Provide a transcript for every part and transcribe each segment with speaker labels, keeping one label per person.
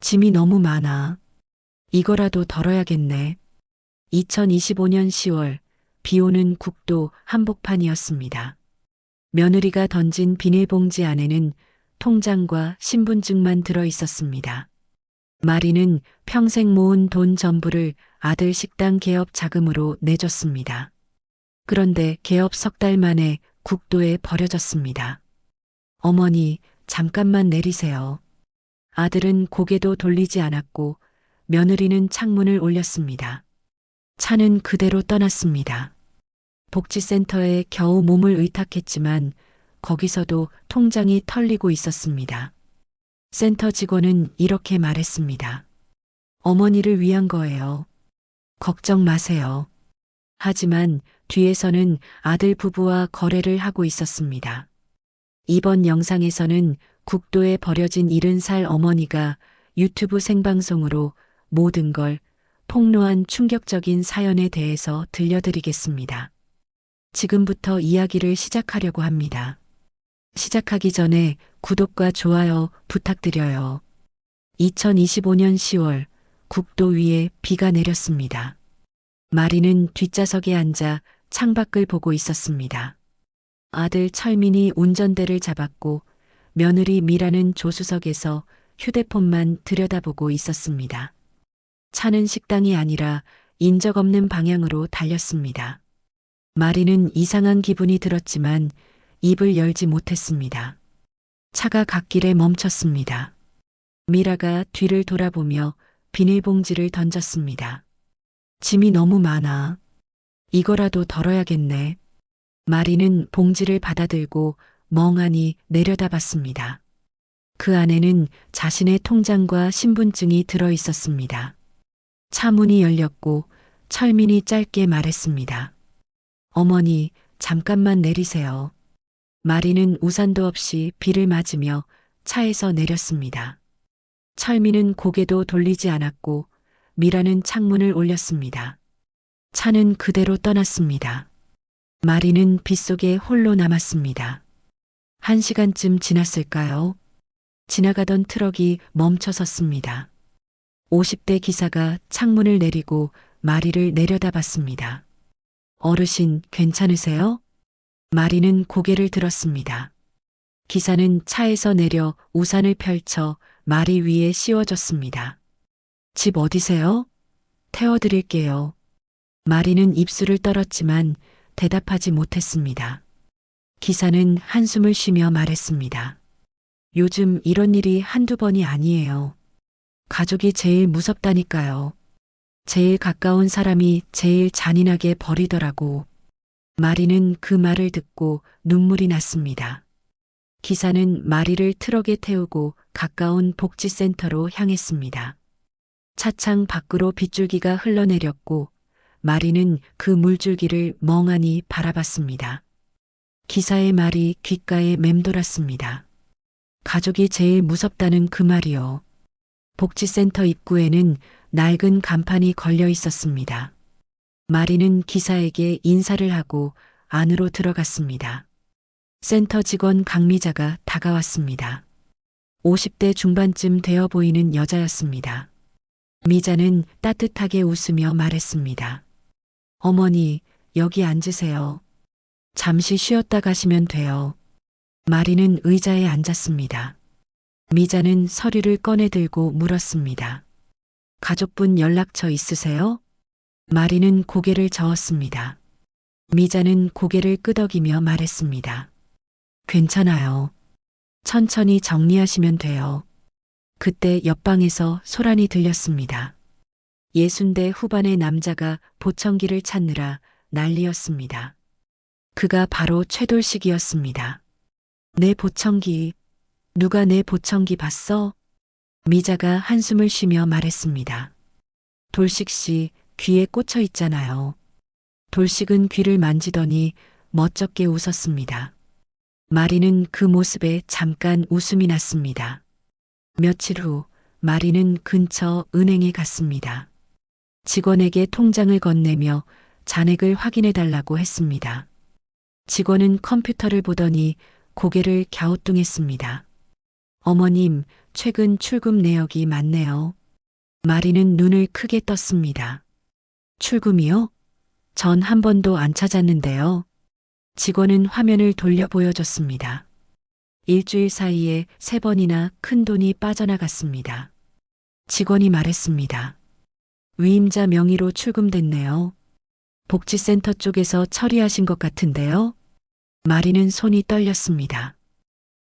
Speaker 1: 짐이 너무 많아. 이거라도 덜어야겠네. 2025년 10월, 비 오는 국도 한복판이었습니다. 며느리가 던진 비닐봉지 안에는 통장과 신분증만 들어 있었습니다. 마리는 평생 모은 돈 전부를 아들 식당 개업 자금으로 내줬습니다. 그런데 개업 석 달 만에 국도에 버려졌습니다. 어머니, 잠깐만 내리세요. 아들은 고개도 돌리지 않았고 며느리는 창문을 올렸습니다. 차는 그대로 떠났습니다. 복지센터에 겨우 몸을 의탁했지만 거기서도 통장이 털리고 있었습니다. 센터 직원은 이렇게 말했습니다. 어머니를 위한 거예요. 걱정 마세요. 하지만 뒤에서는 아들 부부와 거래를 하고 있었습니다. 이번 영상에서는 국도에 버려진 70살 어머니가 유튜브 생방송으로 모든 걸 폭로한 충격적인 사연에 대해서 들려드리겠습니다. 지금부터 이야기를 시작하려고 합니다. 시작하기 전에 구독과 좋아요 부탁드려요. 2025년 10월 국도 위에 비가 내렸습니다. 마리는 뒷좌석에 앉아 창밖을 보고 있었습니다. 아들 철민이 운전대를 잡았고 며느리 미라는 조수석에서 휴대폰만 들여다보고 있었습니다. 차는 식당이 아니라 인적 없는 방향으로 달렸습니다. 마리는 이상한 기분이 들었지만 입을 열지 못했습니다. 차가 갓길에 멈췄습니다. 미라가 뒤를 돌아보며 비닐봉지를 던졌습니다. 짐이 너무 많아. 이거라도 덜어야겠네. 마리는 봉지를 받아들고 멍하니 내려다봤습니다. 그 안에는 자신의 통장과 신분증이 들어 있었습니다. 차 문이 열렸고 철민이 짧게 말했습니다. 어머니, 잠깐만 내리세요. 마리는 우산도 없이 비를 맞으며 차에서 내렸습니다. 철민은 고개도 돌리지 않았고 미라는 창문을 올렸습니다. 차는 그대로 떠났습니다. 마리는 빗속에 홀로 남았습니다. 1시간쯤 지났을까요? 지나가던 트럭이 멈춰 섰습니다. 50대 기사가 창문을 내리고 마리를 내려다봤습니다. 어르신, 괜찮으세요? 마리는 고개를 들었습니다. 기사는 차에서 내려 우산을 펼쳐 마리 위에 씌워줬습니다. 집 어디세요? 태워드릴게요. 마리는 입술을 떨었지만 대답하지 못했습니다. 기사는 한숨을 쉬며 말했습니다. 요즘 이런 일이 한두 번이 아니에요. 가족이 제일 무섭다니까요. 제일 가까운 사람이 제일 잔인하게 버리더라고. 마리는 그 말을 듣고 눈물이 났습니다. 기사는 마리를 트럭에 태우고 가까운 복지센터로 향했습니다. 차창 밖으로 빗줄기가 흘러내렸고 마리는 그 물줄기를 멍하니 바라봤습니다. 기사의 말이 귓가에 맴돌았습니다. 가족이 제일 무섭다는 그 말이요. 복지센터 입구에는 낡은 간판이 걸려 있었습니다. 마리는 기사에게 인사를 하고 안으로 들어갔습니다. 센터 직원 강미자가 다가왔습니다. 50대 중반쯤 되어 보이는 여자였습니다. 미자는 따뜻하게 웃으며 말했습니다. 어머니, 여기 앉으세요. 잠시 쉬었다 가시면 돼요. 마리는 의자에 앉았습니다. 미자는 서류를 꺼내 들고 물었습니다. 가족분 연락처 있으세요? 마리는 고개를 저었습니다. 미자는 고개를 끄덕이며 말했습니다. 괜찮아요. 천천히 정리하시면 돼요. 그때 옆방에서 소란이 들렸습니다. 60대 후반의 남자가 보청기를 찾느라 난리였습니다. 그가 바로 최돌식이었습니다. 내 보청기, 누가 내 보청기 봤어? 미자가 한숨을 쉬며 말했습니다. 돌식 씨 귀에 꽂혀 있잖아요. 돌식은 귀를 만지더니 멋쩍게 웃었습니다. 마리는 그 모습에 잠깐 웃음이 났습니다. 며칠 후 마리는 근처 은행에 갔습니다. 직원에게 통장을 건네며 잔액을 확인해 달라고 했습니다. 직원은 컴퓨터를 보더니 고개를 갸우뚱했습니다. 어머님, 최근 출금 내역이 많네요. 마리는 눈을 크게 떴습니다. 출금이요? 전 한 번도 안 찾았는데요. 직원은 화면을 돌려 보여줬습니다. 일주일 사이에 3번이나 큰 돈이 빠져나갔습니다. 직원이 말했습니다. 위임자 명의로 출금됐네요. 복지센터 쪽에서 처리하신 것 같은데요. 마리는 손이 떨렸습니다.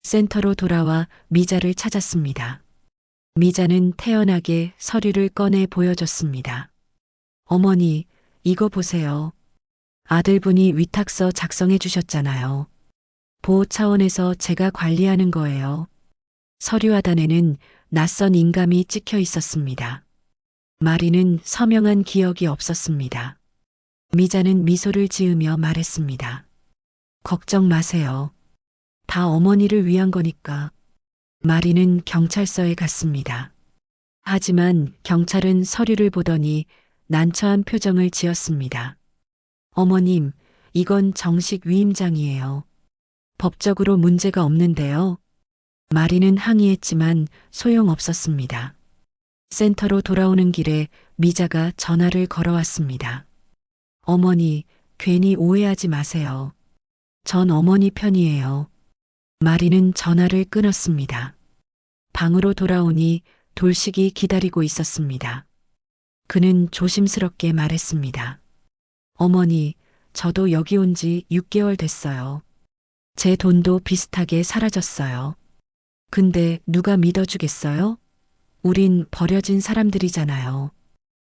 Speaker 1: 센터로 돌아와 미자를 찾았습니다. 미자는 태연하게 서류를 꺼내 보여줬습니다. 어머니, 이거 보세요. 아들분이 위탁서 작성해 주셨잖아요. 보호 차원에서 제가 관리하는 거예요. 서류 하단에는 낯선 인감이 찍혀 있었습니다. 마리는 서명한 기억이 없었습니다. 미자는 미소를 지으며 말했습니다. 걱정 마세요. 다 어머니를 위한 거니까. 마리는 경찰서에 갔습니다. 하지만 경찰은 서류를 보더니 난처한 표정을 지었습니다. 어머님, 이건 정식 위임장이에요. 법적으로 문제가 없는데요. 마리는 항의했지만 소용없었습니다. 센터로 돌아오는 길에 미자가 전화를 걸어왔습니다. 어머니, 괜히 오해하지 마세요. 전 어머니 편이에요. 마리는 전화를 끊었습니다. 방으로 돌아오니 돌식이 기다리고 있었습니다. 그는 조심스럽게 말했습니다. 어머니, 저도 여기 온 지 6개월 됐어요. 제 돈도 비슷하게 사라졌어요. 근데 누가 믿어주겠어요? 우린 버려진 사람들이잖아요.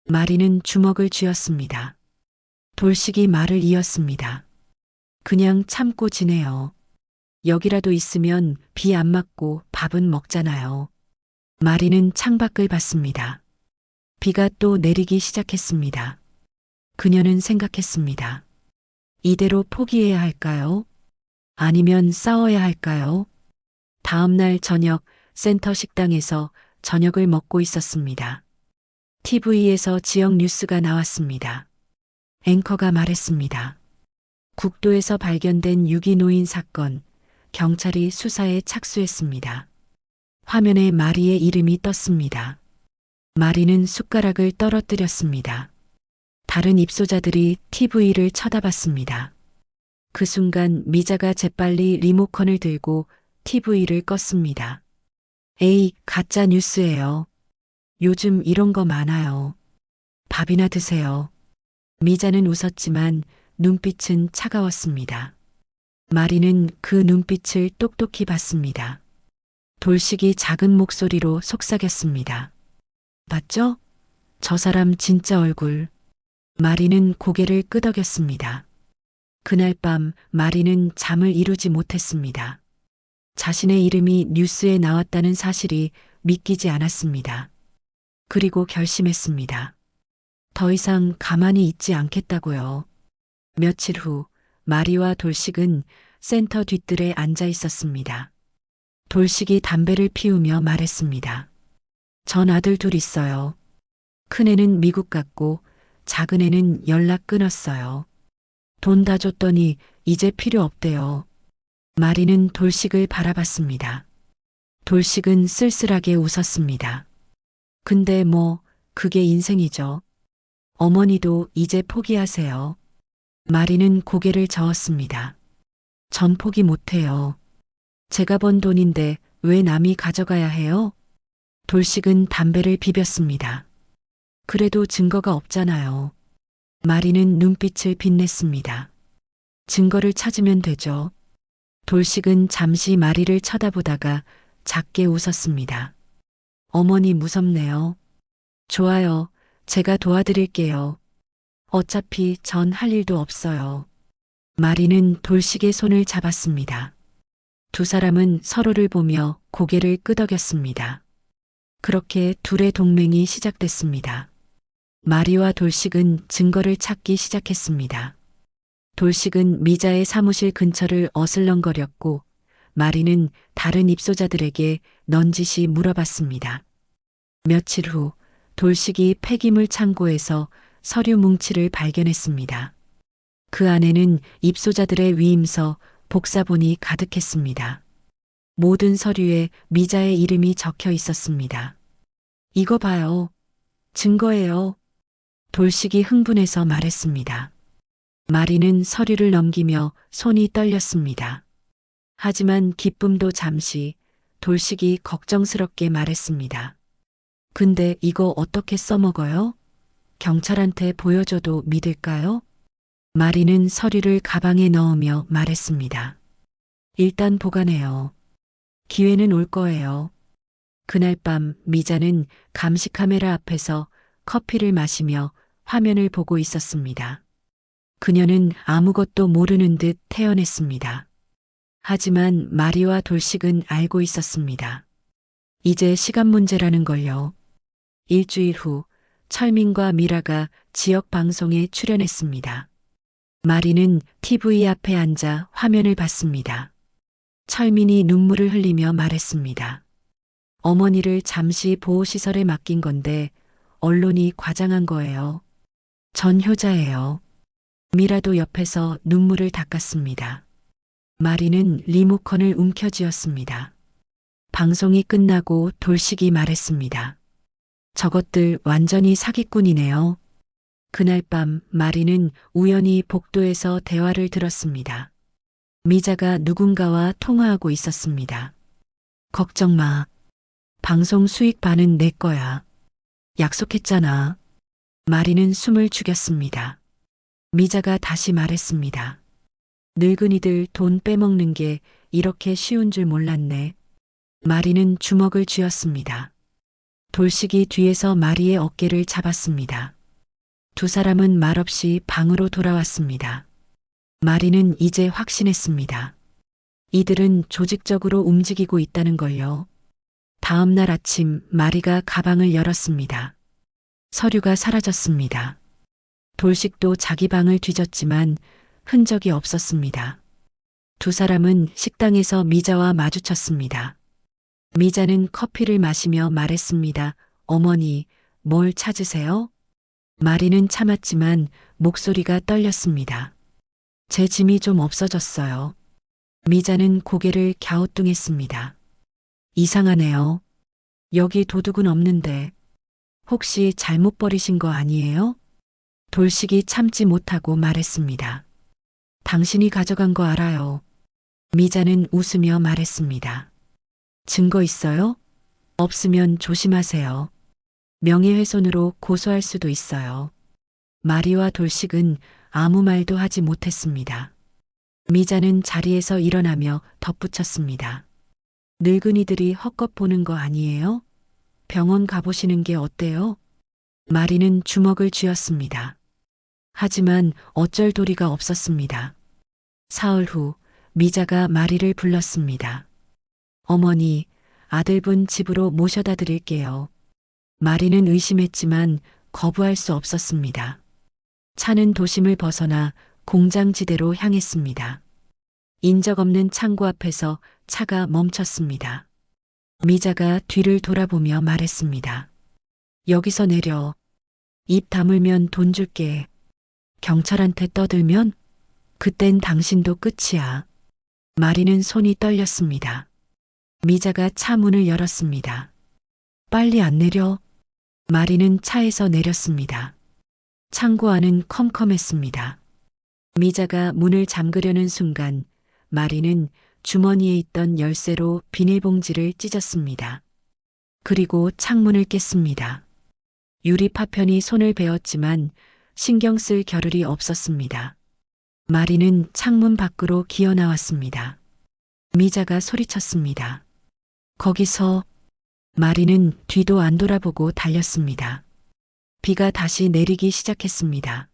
Speaker 1: 마리는 주먹을 쥐었습니다. 돌식이 말을 이었습니다. 그냥 참고 지내요. 여기라도 있으면 비 안 맞고 밥은 먹잖아요. 마리는 창밖을 봤습니다. 비가 또 내리기 시작했습니다. 그녀는 생각했습니다. 이대로 포기해야 할까요? 아니면 싸워야 할까요? 다음 날 저녁 센터 식당에서 저녁을 먹고 있었습니다. TV에서 지역 뉴스가 나왔습니다. 앵커가 말했습니다. 국도에서 발견된 유기노인 사건, 경찰이 수사에 착수했습니다. 화면에 마리의 이름이 떴습니다. 마리는 숟가락을 떨어뜨렸습니다. 다른 입소자들이 TV를 쳐다봤습니다. 그 순간 미자가 재빨리 리모컨을 들고 TV를 껐습니다. 에이, 가짜 뉴스예요. 요즘 이런 거 많아요. 밥이나 드세요. 미자는 웃었지만 눈빛은 차가웠습니다. 마리는 그 눈빛을 똑똑히 봤습니다. 돌식이 작은 목소리로 속삭였습니다. 봤죠? 저 사람 진짜 얼굴. 마리는 고개를 끄덕였습니다. 그날 밤 마리는 잠을 이루지 못했습니다. 자신의 이름이 뉴스에 나왔다는 사실이 믿기지 않았습니다. 그리고 결심했습니다. 더 이상 가만히 있지 않겠다고요. 며칠 후 마리와 돌식은 센터 뒷뜰에 앉아 있었습니다. 돌식이 담배를 피우며 말했습니다. 전 아들 둘 있어요. 큰애는 미국 갔고 작은애는 연락 끊었어요. 돈 다 줬더니 이제 필요 없대요. 마리는 돌식을 바라봤습니다. 돌식은 쓸쓸하게 웃었습니다. 근데 뭐 그게 인생이죠. 어머니도 이제 포기하세요. 마리는 고개를 저었습니다. 전 포기 못해요. 제가 번 돈인데 왜 남이 가져가야 해요? 돌식은 담배를 비볐습니다. 그래도 증거가 없잖아요. 마리는 눈빛을 빛냈습니다. 증거를 찾으면 되죠. 돌식은 잠시 마리를 쳐다보다가 작게 웃었습니다. 어머니 무섭네요. 좋아요. 제가 도와드릴게요. 어차피 전 할 일도 없어요. 마리는 돌식의 손을 잡았습니다. 두 사람은 서로를 보며 고개를 끄덕였습니다. 그렇게 둘의 동맹이 시작됐습니다. 마리와 돌식은 증거를 찾기 시작했습니다. 돌식은 미자의 사무실 근처를 어슬렁거렸고 마리는 다른 입소자들에게 넌지시 물어봤습니다. 며칠 후 돌식이 폐기물 창고에서 서류 뭉치를 발견했습니다. 그 안에는 입소자들의 위임서, 복사본이 가득했습니다. 모든 서류에 미자의 이름이 적혀 있었습니다. 이거 봐요. 증거예요. 돌식이 흥분해서 말했습니다. 마리는 서류를 넘기며 손이 떨렸습니다. 하지만 기쁨도 잠시, 돌식이 걱정스럽게 말했습니다. 근데 이거 어떻게 써먹어요? 경찰한테 보여줘도 믿을까요? 마리는 서류를 가방에 넣으며 말했습니다. 일단 보관해요. 기회는 올 거예요. 그날 밤 미자는 감시 카메라 앞에서 커피를 마시며 화면을 보고 있었습니다. 그녀는 아무것도 모르는 듯 태연했습니다. 하지만 마리와 돌식은 알고 있었습니다. 이제 시간 문제라는 걸요. 일주일 후 철민과 미라가 지역 방송에 출연했습니다. 마리는 TV 앞에 앉아 화면을 봤습니다. 철민이 눈물을 흘리며 말했습니다. 어머니를 잠시 보호시설에 맡긴 건데 언론이 과장한 거예요. 전 효자예요. 미라도 옆에서 눈물을 닦았습니다. 마리는 리모컨을 움켜쥐었습니다. 방송이 끝나고 돌식이 말했습니다. 저것들 완전히 사기꾼이네요. 그날 밤 마리는 우연히 복도에서 대화를 들었습니다. 미자가 누군가와 통화하고 있었습니다. 걱정 마. 방송 수익 반은 내 거야. 약속했잖아. 마리는 숨을 죽였습니다. 미자가 다시 말했습니다. 늙은이들 돈 빼먹는 게 이렇게 쉬운 줄 몰랐네. 마리는 주먹을 쥐었습니다. 돌식이 뒤에서 마리의 어깨를 잡았습니다. 두 사람은 말없이 방으로 돌아왔습니다. 마리는 이제 확신했습니다. 이들은 조직적으로 움직이고 있다는 걸요. 다음 날 아침 마리가 가방을 열었습니다. 서류가 사라졌습니다. 돌식도 자기 방을 뒤졌지만 흔적이 없었습니다. 두 사람은 식당에서 미자와 마주쳤습니다. 미자는 커피를 마시며 말했습니다. 어머니, 뭘 찾으세요? 마리는 참았지만 목소리가 떨렸습니다. 제 짐이 좀 없어졌어요. 미자는 고개를 갸우뚱했습니다. 이상하네요. 여기 도둑은 없는데 혹시 잘못 버리신 거 아니에요? 돌식이 참지 못하고 말했습니다. 당신이 가져간 거 알아요. 미자는 웃으며 말했습니다. 증거 있어요? 없으면 조심하세요. 명예훼손으로 고소할 수도 있어요. 마리와 돌식은 아무 말도 하지 못했습니다. 미자는 자리에서 일어나며 덧붙였습니다. 늙은이들이 헛것 보는 거 아니에요? 병원 가보시는 게 어때요? 마리는 주먹을 쥐었습니다. 하지만 어쩔 도리가 없었습니다. 사흘 후 미자가 마리를 불렀습니다. 어머니, 아들분 집으로 모셔다 드릴게요. 마리는 의심했지만 거부할 수 없었습니다. 차는 도심을 벗어나 공장지대로 향했습니다. 인적 없는 창고 앞에서 차가 멈췄습니다. 미자가 뒤를 돌아보며 말했습니다. 여기서 내려. 입 다물면 돈 줄게. 경찰한테 떠들면 그땐 당신도 끝이야. 마리는 손이 떨렸습니다. 미자가 차 문을 열었습니다. 빨리 안 내려. 마리는 차에서 내렸습니다. 창고 안은 컴컴했습니다. 미자가 문을 잠그려는 순간 마리는 주머니에 있던 열쇠로 비닐봉지를 찢었습니다. 그리고 창문을 깼습니다. 유리 파편이 손을 베었지만 신경 쓸 겨를이 없었습니다. 마리는 창문 밖으로 기어 나왔습니다. 미자가 소리쳤습니다. 거기서. 마리는 뒤도 안 돌아보고 달렸습니다. 비가 다시 내리기 시작했습니다.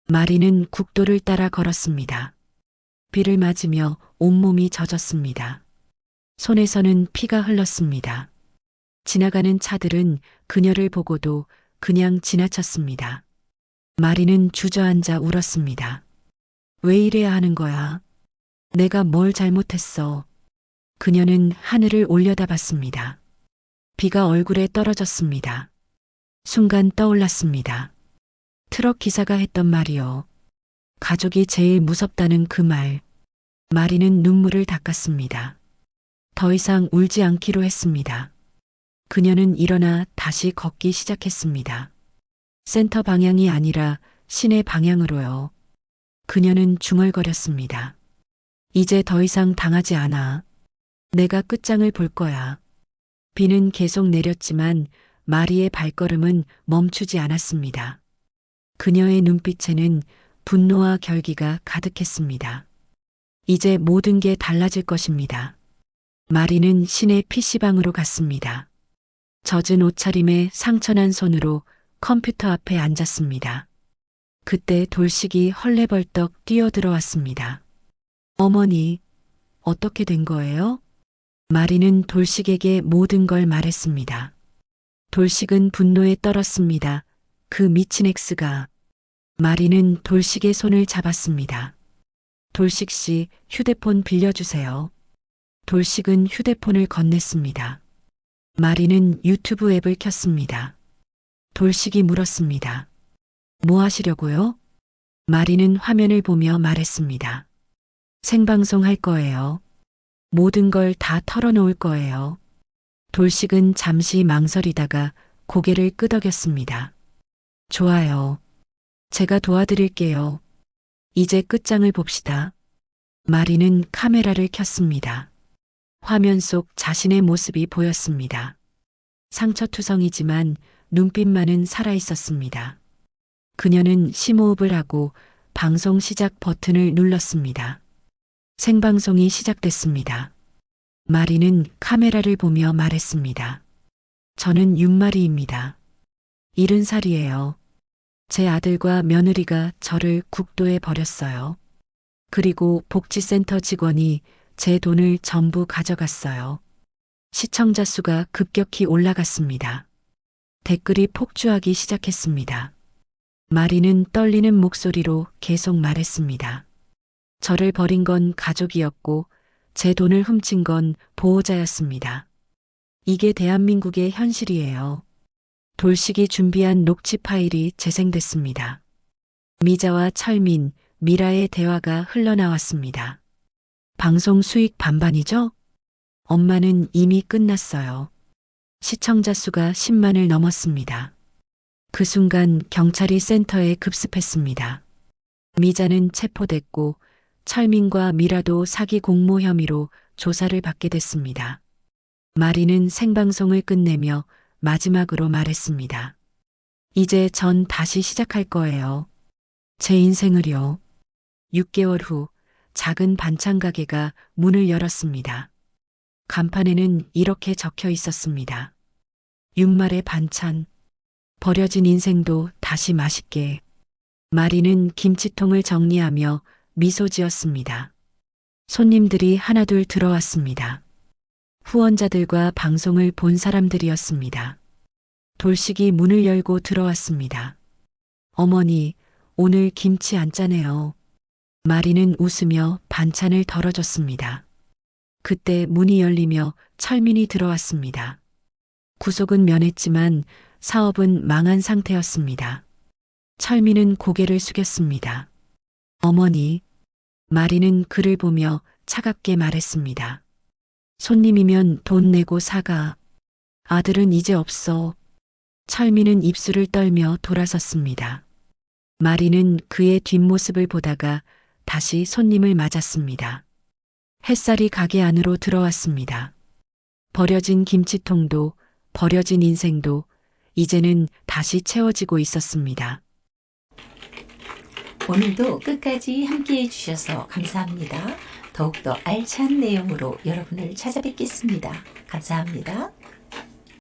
Speaker 1: 마리는 국도를 따라 걸었습니다. 비를 맞으며 온몸이 젖었습니다. 손에서는 피가 흘렀습니다. 지나가는 차들은 그녀를 보고도 그냥 지나쳤습니다. 마리는 주저앉아 울었습니다. 왜 이래야 하는 거야? 내가 뭘 잘못했어? 그녀는 하늘을 올려다봤습니다. 비가 얼굴에 떨어졌습니다. 순간 떠올랐습니다. 트럭 기사가 했던 말이요. 가족이 제일 무섭다는 그 말. 마리는 눈물을 닦았습니다. 더 이상 울지 않기로 했습니다. 그녀는 일어나 다시 걷기 시작했습니다. 센터 방향이 아니라 시내 방향으로요. 그녀는 중얼거렸습니다. 이제 더 이상 당하지 않아. 내가 끝장을 볼 거야. 비는 계속 내렸지만 마리의 발걸음은 멈추지 않았습니다. 그녀의 눈빛에는 분노와 결기가 가득했습니다. 이제 모든 게 달라질 것입니다. 마리는 시내 PC방으로 갔습니다. 젖은 옷차림에 상처난 손으로 컴퓨터 앞에 앉았습니다. 그때 돌식이 헐레벌떡 뛰어들어왔습니다. 어머니, 어떻게 된 거예요? 마리는 돌식에게 모든 걸 말했습니다. 돌식은 분노에 떨었습니다. 그 미친 엑스가. 마리는 돌식의 손을 잡았습니다. 돌식 씨, 휴대폰 빌려주세요. 돌식은 휴대폰을 건넸습니다. 마리는 유튜브 앱을 켰습니다. 돌식이 물었습니다. 뭐 하시려고요? 마리는 화면을 보며 말했습니다. 생방송 할 거예요. 모든 걸 다 털어놓을 거예요. 돌식은 잠시 망설이다가 고개를 끄덕였습니다. 좋아요. 제가 도와드릴게요. 이제 끝장을 봅시다. 마리는 카메라를 켰습니다. 화면 속 자신의 모습이 보였습니다. 상처투성이지만 눈빛만은 살아있었습니다. 그녀는 심호흡을 하고 방송 시작 버튼을 눌렀습니다. 생방송이 시작됐습니다. 마리는 카메라를 보며 말했습니다. 저는 윤마리입니다. 70살이에요. 제 아들과 며느리가 저를 국도에 버렸어요. 그리고 복지센터 직원이 제 돈을 전부 가져갔어요. 시청자 수가 급격히 올라갔습니다. 댓글이 폭주하기 시작했습니다. 마리는 떨리는 목소리로 계속 말했습니다. 저를 버린 건 가족이었고 제 돈을 훔친 건 보호자였습니다. 이게 대한민국의 현실이에요. 돌식이 준비한 녹취 파일이 재생됐습니다. 미자와 철민, 미라의 대화가 흘러나왔습니다. 방송 수익 반반이죠? 엄마는 이미 끝났어요. 시청자 수가 10만을 넘었습니다. 그 순간 경찰이 센터에 급습했습니다. 미자는 체포됐고 철민과 미라도 사기 공모 혐의로 조사를 받게 됐습니다. 마리는 생방송을 끝내며 마지막으로 말했습니다. 이제 전 다시 시작할 거예요. 제 인생을요. 6개월 후 작은 반찬 가게가 문을 열었습니다. 간판에는 이렇게 적혀 있었습니다. 윤말의 반찬, 버려진 인생도 다시 맛있게. 마리는 김치통을 정리하며 미소 지었습니다. 손님들이 하나둘 들어왔습니다. 후원자들과 방송을 본 사람들이었습니다. 돌식이 문을 열고 들어왔습니다. 어머니, 오늘 김치 안 짜네요. 마리는 웃으며 반찬을 덜어줬습니다. 그때 문이 열리며 철민이 들어왔습니다. 구속은 면했지만 사업은 망한 상태였습니다. 철민은 고개를 숙였습니다. 어머니, 마리는 그를 보며 차갑게 말했습니다. 손님이면 돈 내고 사가. 아들은 이제 없어. 철민은 입술을 떨며 돌아섰습니다. 마리는 그의 뒷모습을 보다가 다시 손님을 맞았습니다. 햇살이 가게 안으로 들어왔습니다. 버려진 김치통도 버려진 인생도 이제는 다시 채워지고 있었습니다.
Speaker 2: 오늘도 끝까지 함께해 주셔서 감사합니다. 더욱더 알찬 내용으로 여러분을 찾아뵙겠습니다. 감사합니다.